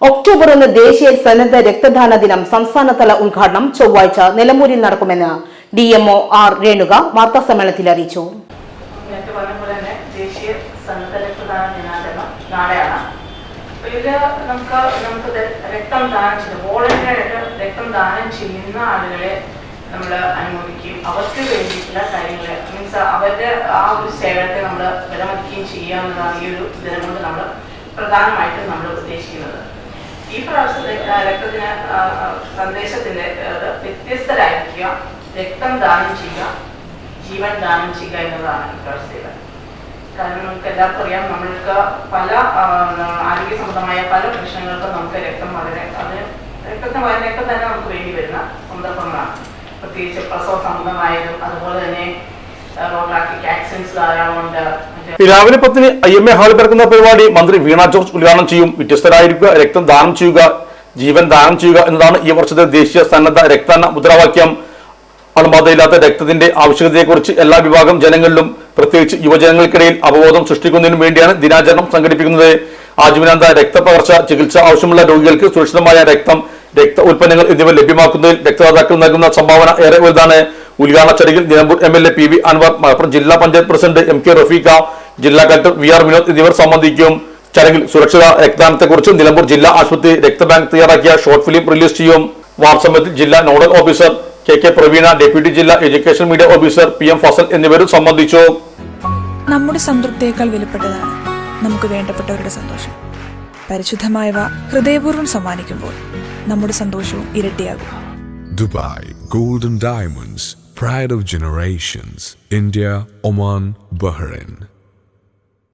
October 1 ദേശീയ സന്നദ്ധ രക്തദാന ദിനം സംസ്ഥാനതല ഉദ്ഘാടനം ചൊവ്വാഴ്ച നിലമ്പൂരിൽ നടക്കുമെന്ന് DMO R രേണുക വാർത്താസമ്മേളനത്തിൽ അറിയിച്ചു. നമ്മൾ അനുമോദിക്കുകയും അവർക്ക് വേണ്ടിയിട്ടുള്ള കാര്യങ്ങൾ മീൻസ് അവരുടെ ആ ഒരു സേവനത്തെ നമ്മൾ വിലമതിക്കുകയും ചെയ്യാവുന്നതാണ് ഈ ഒരു ദിനം കൊണ്ട് നമ്മൾ പ്രധാനമായിട്ടും നമ്മൾ ഉദ്ദേശിക്കുന്നത്. ഈ പ്രാവശ്യത്തെ രക്തദിന സന്ദേശത്തിന്റെ വ്യത്യസ്തരായിരിക്കുക, രക്തം ദാനം ചെയ്യുക, ജീവൻ ദാനം ചെയ്യുക എന്നതാണ് ഈ പ്രാവശ്യത്തെ. കാരണം നമുക്ക് എല്ലാവർക്കും അറിയാം, നമ്മൾക്ക് പല ആരോഗ്യ സംബന്ധമായ പല പ്രശ്നങ്ങൾക്കും നമുക്ക് രക്തം രക്തം തന്നെ നമുക്ക് വേണ്ടി വരുന്ന സന്ദർഭങ്ങളാണ്. പ്രത്യേകിച്ച് പ്രസവ സംബന്ധമായതും അതുപോലെ തന്നെ റോഡ് ട്രാഫിക് ആക്സിഡന്റ്സ് ധാരാളമുണ്ട്. രാവിലെ 10 IMA ഹാളിൽ നടക്കുന്ന പരിപാടി മന്ത്രി വീണ ജോർജ് ഉദ്ഘാടനം ചെയ്യും. വ്യത്യസ്തരായിരിക്കുക, രക്തം ദാനം ചെയ്യുക, ജീവൻ ദാനം ചെയ്യുക എന്നതാണ് ഈ വർഷത്തെ ദേശീയ സന്നദ്ധ രക്തദാന മുദ്രാവാക്യം. അണുബാധയില്ലാത്ത രക്തത്തിന്റെ ആവശ്യകതയെക്കുറിച്ച് എല്ലാ വിഭാഗം ജനങ്ങളിലും പ്രത്യേകിച്ച് യുവജനങ്ങൾക്കിടയിൽ അവബോധം സൃഷ്ടിക്കുന്നതിനു വേണ്ടിയാണ് ദിനാചരണം സംഘടിപ്പിക്കുന്നത്. ആജീവനാന്ത രക്തപകർച്ച ചികിത്സ ആവശ്യമുള്ള രോഗികൾക്ക് സുരക്ഷിതമായ രക്തം, രക്ത ഉൽപ്പന്നങ്ങൾ എന്നിവ ലഭ്യമാക്കുന്നതിൽ രക്തദാതാക്കൾ നൽകുന്ന സംഭാവന ഏറെ വലുതാണ്. ഉദ്ഘാടന ചടങ്ങിൽ നിലമ്പൂർ MLA PV അൻവർ, മലപ്പുറം ജില്ലാ പഞ്ചായത്ത് പ്രസിഡന്റ് MK റഫീഖ, ജില്ലാ കളക്ടർ VR വിനോദ് എന്നിവർ സംബന്ധിക്കും. ചടങ്ങിൽ സുരക്ഷിത രക്തദാനത്തെക്കുറിച്ച് നിലമ്പൂർ ജില്ലാ ആശുപത്രി രക്തബാങ്ക് തയ്യാറാക്കിയ ഷോർട്ട് ഫിലിം റിലീസ് ചെയ്യും. വാർത്താസമ്മേളനത്തിൽ ജില്ലാ nodal officer KK Praveena, deputy ജില്ലാ education media officer PM Fazal എന്നിവരും സംബന്ധിച്ചു. നമ്മുടെ സംതൃപ്തിയേക്കാൾ വിലപ്പെട്ടതാണ് നമുക്ക് വേണ്ടപ്പെട്ടവരുടെ സന്തോഷം. പരിശുദ്ധമായവ ഹൃദയപൂർവ്വം സമ്മാനിക്കുമ്പോൾ നമ്മുടെ സന്തോഷവും ഇരട്ടിയാകും. Dubai Golden Diamonds, Pride of Generations, India, Oman, Bahrain.